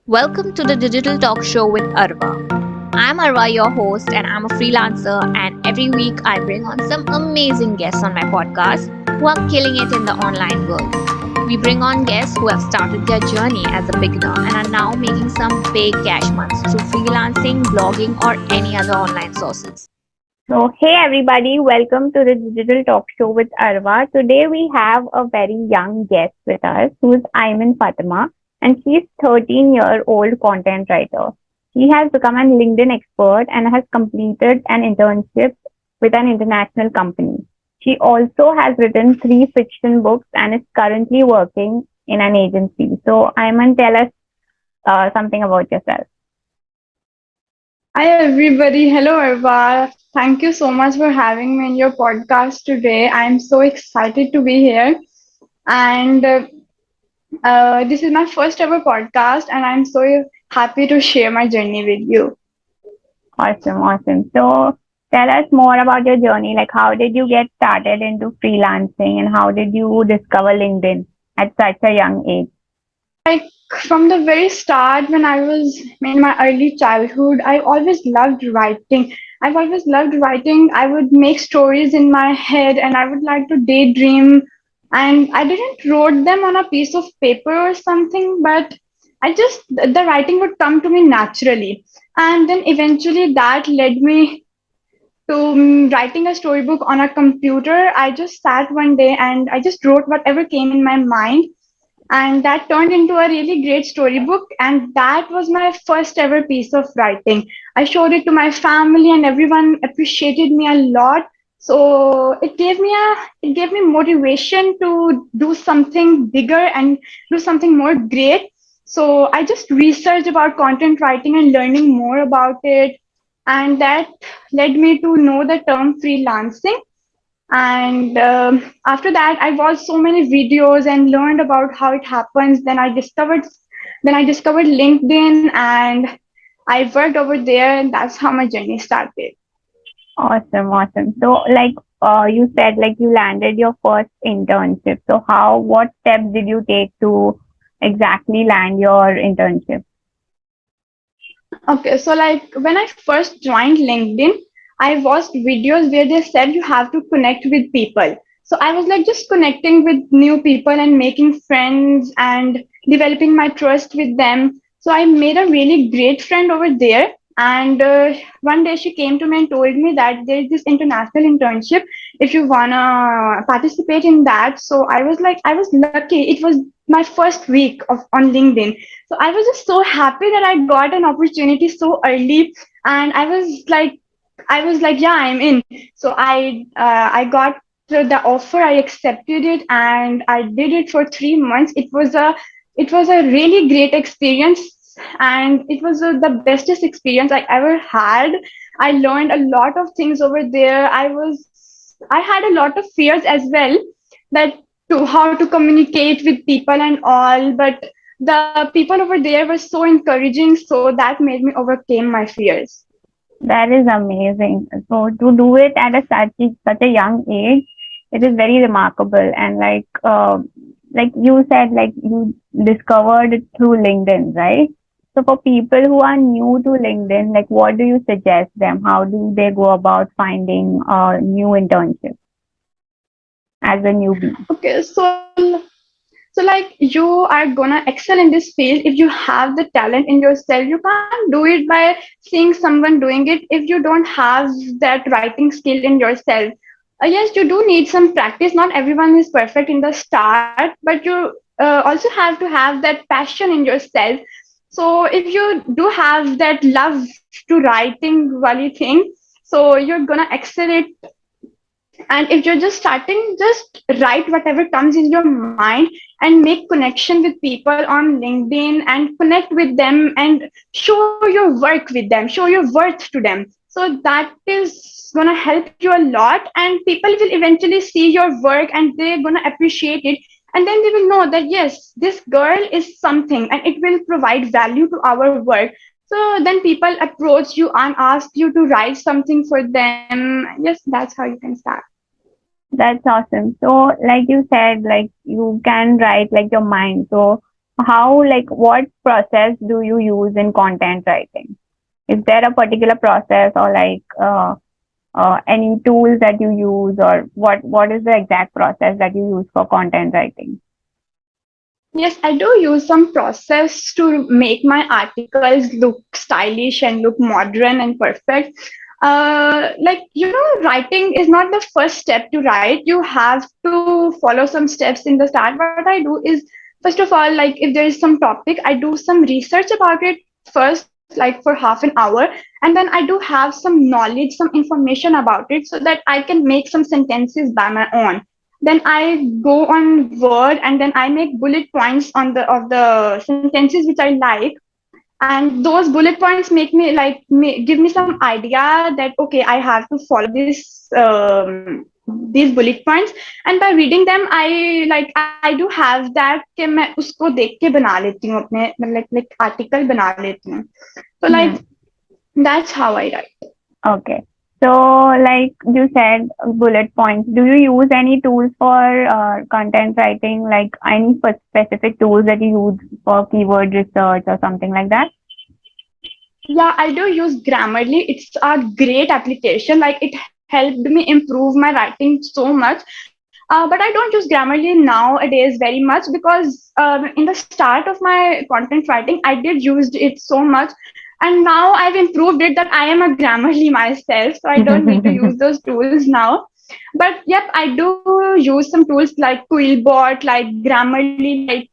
Welcome to the Digital Talk Show with Arwa. I'm Arwa, your host, and I'm a freelancer. And every week I bring on some amazing guests on my podcast who are killing it in the online world. We bring on guests who have started their journey as a beginner and are now making some big cash months through freelancing, blogging, or any other online sources. So, hey everybody, welcome to the Digital Talk Show with Arwa. Today we have a very young guest with us who is Aiman Fatima, and she's 13-year-old content writer. She has become a LinkedIn expert and has completed an internship with an international company. She also has written 3 fiction books and is currently working in an agency. So, Aiman, tell us something about yourself. Hi everybody. Hello Arwa. Thank you so much for having me in your podcast today. I'm so excited to be here. And this is my first ever podcast, and I'm so happy to share my journey with you. Awesome, awesome. So tell us more about your journey. Like, how did you get started into freelancing and how did you discover LinkedIn at such a young age? Like from the very start, when I was in my early childhood, I always loved writing. I've always loved writing. I would make stories in my head and I would like to daydream. And I didn't wrote them on a piece of paper or something, but the writing would come to me naturally. And then eventually that led me to writing a storybook on a computer. I just sat one day and I just wrote whatever came in my mind, and that turned into a really great storybook, and that was my first ever piece of writing. I showed it to my family and everyone appreciated me a lot. So it gave me motivation to do something bigger and do something more great. So I just researched about content writing and learning more about it, and that led me to know the term freelancing. And after that I watched so many videos and learned about how it happens. Then I discovered LinkedIn, and I worked over there, and that's how my journey started. Awesome, awesome. So, you said, like you landed your first internship. So, what steps did you take to exactly land your internship? Okay, so like when I first joined LinkedIn, I watched videos where they said you have to connect with people. So I was like just connecting with new people and making friends and developing my trust with them. So I made a really great friend over there. And one day she came to me and told me that there is this international internship if you wanna participate in that. So I was like, I was lucky. It was my first week of on LinkedIn, so I was just so happy that I got an opportunity so early, and I was like, yeah, I'm in. So I got the offer, I accepted it, and I did it for 3 months. It was a really great experience, and it was the bestest experience I ever had. I learned a lot of things over there. I had a lot of fears as well, that to how to communicate with people and all, but the people over there were so encouraging, so that made me overcame my fears. That is amazing. So, to do it at such a young age, it is very remarkable. And like you said, like you discovered it through LinkedIn, right? So, for people who are new to LinkedIn, like what do you suggest them? How do they go about finding a new internship as a newbie? Okay, so like you are gonna excel in this field if you have the talent in yourself. You can't do it by seeing someone doing it if you don't have that writing skill in yourself. Yes, you do need some practice. Not everyone is perfect in the start, but you also have to have that passion in yourself. So if you do have that love to writing valley thing, so you're gonna excel it. And if you're just starting, just write whatever comes in your mind and make connection with people on LinkedIn and connect with them and show your work with them, show your worth to them. So that is going to help you a lot, and people will eventually see your work and they're going to appreciate it. And then they will know that yes, this girl is something and it will provide value to our work. So then people approach you and ask you to write something for them. Yes, that's how you can start. That's awesome. So, like you said, like you can write like your mind. So, how, like, what process do you use in content writing? Is there a particular process, or like any tools that you use, or what is the exact process that you use for content writing? Yes, I do use some process to make my articles look stylish and look modern and perfect. Like, writing is not the first step to write. You have to follow some steps in the start. What I do is, first of all, like if there is some topic, I do some research about it first, like for half an hour, and then I do have some knowledge, some information about it, so that I can make some sentences by my own. Then I go on Word and then I make bullet points on the sentences which I like, and those bullet points make me like give me some idea that okay, I have to follow this these bullet points. And by reading them, I do have that कि मैं उसको देख के बना लेती हूँ अपने like article बना लेती हूँ. So like Hmm. that's how I write. Okay. So, like you said, bullet points. Do you use any tools for content writing, like any specific tools that you use for keyword research or something like that? Yeah, I do use Grammarly. It's a great application. Like it helped me improve my writing so much. But I don't use Grammarly nowadays very much because in the start of my content writing, I did use it so much. And now I've improved it that I am a Grammarly myself. So I don't need to use those tools now. But yep, I do use some tools like Quillbot, like Grammarly, like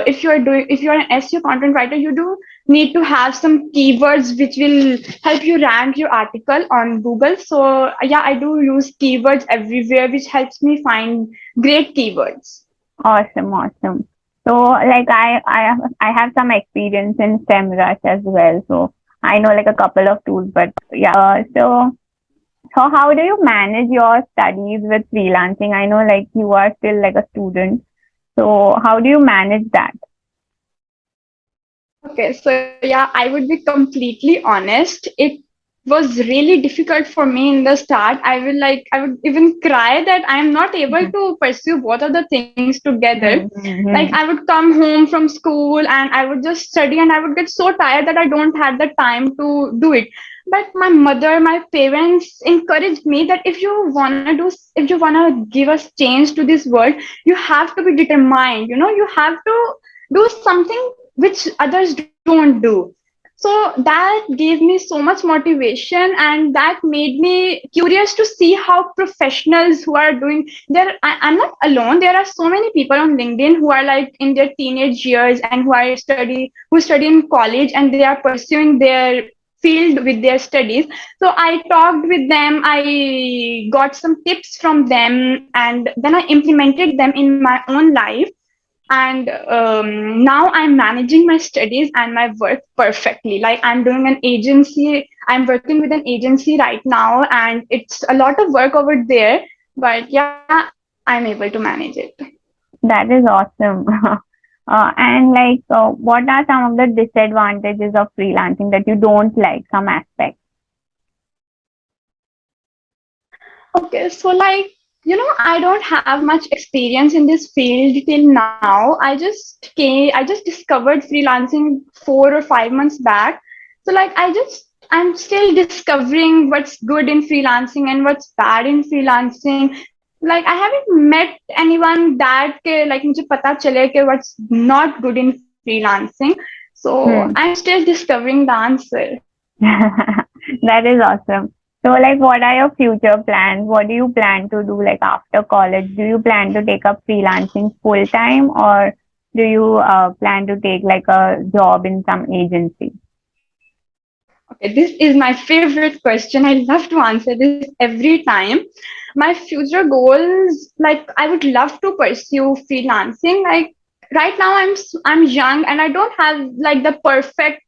if you're an SEO content writer, you do need to have some keywords which will help you rank your article on Google. So yeah, I do use keywords everywhere, which helps me find great keywords. Awesome, awesome. So, like I have some experience in SEMrush as well. So I know like a couple of tools, but yeah. So how do you manage your studies with freelancing? I know like you are still like a student. So how do you manage that? Okay, so yeah, I would be completely honest. It was really difficult for me in the start. I would even cry that I am not able to pursue both of the things together. Like I Mm-hmm. would come home from school and I would just study and I would get so tired that I don't have the time to do it. But my mother, my parents encouraged me that if you wanna give us change to this world, you have to be determined. You have to do something which others don't do. So that gave me so much motivation, and that made me curious to see how professionals who are doing I'm not alone. There are so many people on LinkedIn who are like in their teenage years and who study in college and they are pursuing their field with their studies. So I talked with them, I got some tips from them, and then I implemented them in my own life. And now I'm managing my studies and my work perfectly. Like I'm working with an agency right now, and it's a lot of work over there, but yeah, I'm able to manage it. That is awesome. And like, what are some of the disadvantages of freelancing that you don't like, some aspects? Okay, so like, I don't have much experience in this field till now. I just discovered freelancing 4 or 5 months back. So like I'm still discovering what's good in freelancing and what's bad in freelancing. Like I haven't met anyone that like मुझे पता चले कि what's not good in freelancing. So Hmm. I'm still discovering the answer. That is awesome. So, like, what are your future plans? What do you plan to do, like, after college? Do you plan to take up freelancing full time, or do you plan to take like a job in some agency? Okay, this is my favorite question. I love to answer this every time. My future goals, like I would love to pursue freelancing. Like right now, I'm young and I don't have like the perfect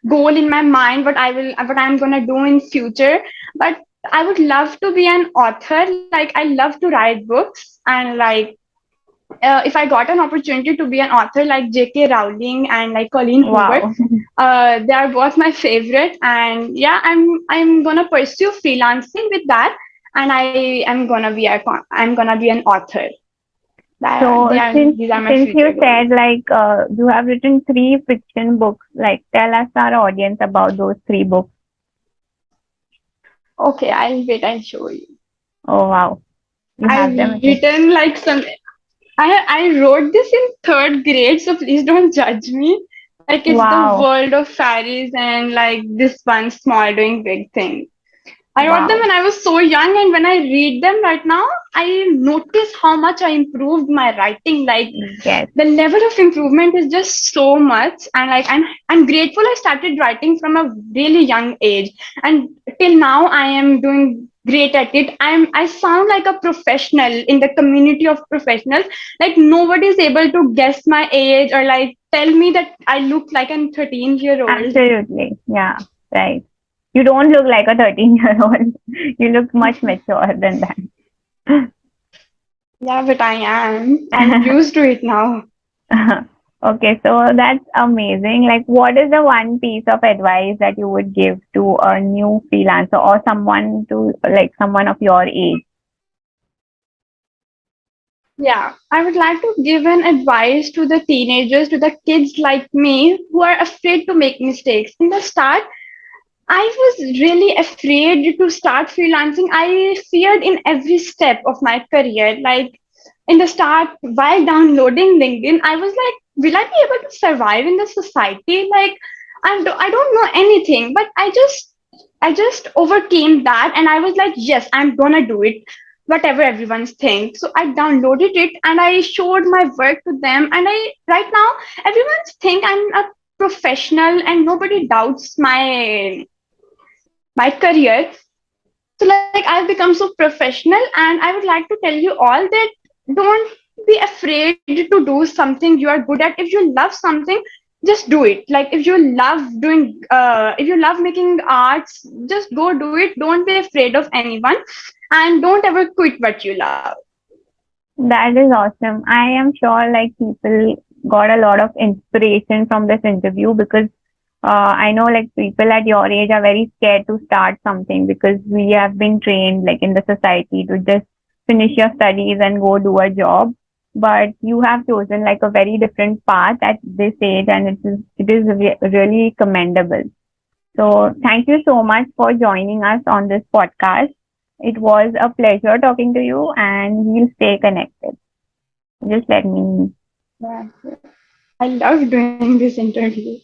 goal in my mind what I'm gonna do in future. But I would love to be an author. Like I love to write books, and like if I got an opportunity to be an author like J.K. Rowling and like Colleen Hoover, Wow. they are both my favorite. And yeah, I'm gonna pursue freelancing with that, and I'm gonna be an author. So These are my since future you goals. said like you have written three fiction books, like tell us our audience about those three books. Okay, I'll wait. I'll show you. Oh wow, you I've have them with you. written like some. I wrote this in third grade, so please don't judge me. Like it's the Wow, world of fairies and like this one small doing big thing. I wrote them wow, when I was so young, and when I read them right now, I notice how much I improved my writing. Like yes, the level of improvement is just so much, and like I'm grateful I started writing from a really young age, and till now I am doing great at it. I sound like a professional in the community of professionals. Like nobody is able to guess my age or like tell me that I look like a 13-year-old. absolutely, yeah, right. You don't look like a 13-year-old. You look much mature than that. Yeah, but I am. I'm used to it now. Okay, so that's amazing. Like, what is the one piece of advice that you would give to a new freelancer or someone to like someone of your age? Yeah, I would like to give an advice to the teenagers, to the kids like me who are afraid to make mistakes. In the start, I was really afraid to start freelancing. I feared in every step of my career. Like in the start, while downloading LinkedIn, I was like, will I be able to survive in the society? Like I don't know anything, but I just overcame that and I was like, yes, I'm gonna do it, whatever everyone's think. So I downloaded it and I showed my work to them. And I right now everyone's think I'm a professional and nobody doubts my career. So like I've become so professional and I would like to tell you all that don't be afraid to do something you are good at. If you love something, just do it. Like if you love making arts, just go do it. Don't be afraid of anyone and don't ever quit what you love. That is awesome. I am sure like people got a lot of inspiration from this interview because I know like people at your age are very scared to start something because we have been trained like in the society to just finish your studies and go do a job. But you have chosen like a very different path at this age and it is really commendable. So thank you so much for joining us on this podcast. It was a pleasure talking to you and we'll stay connected. Just let me. Yeah. I love doing this interview.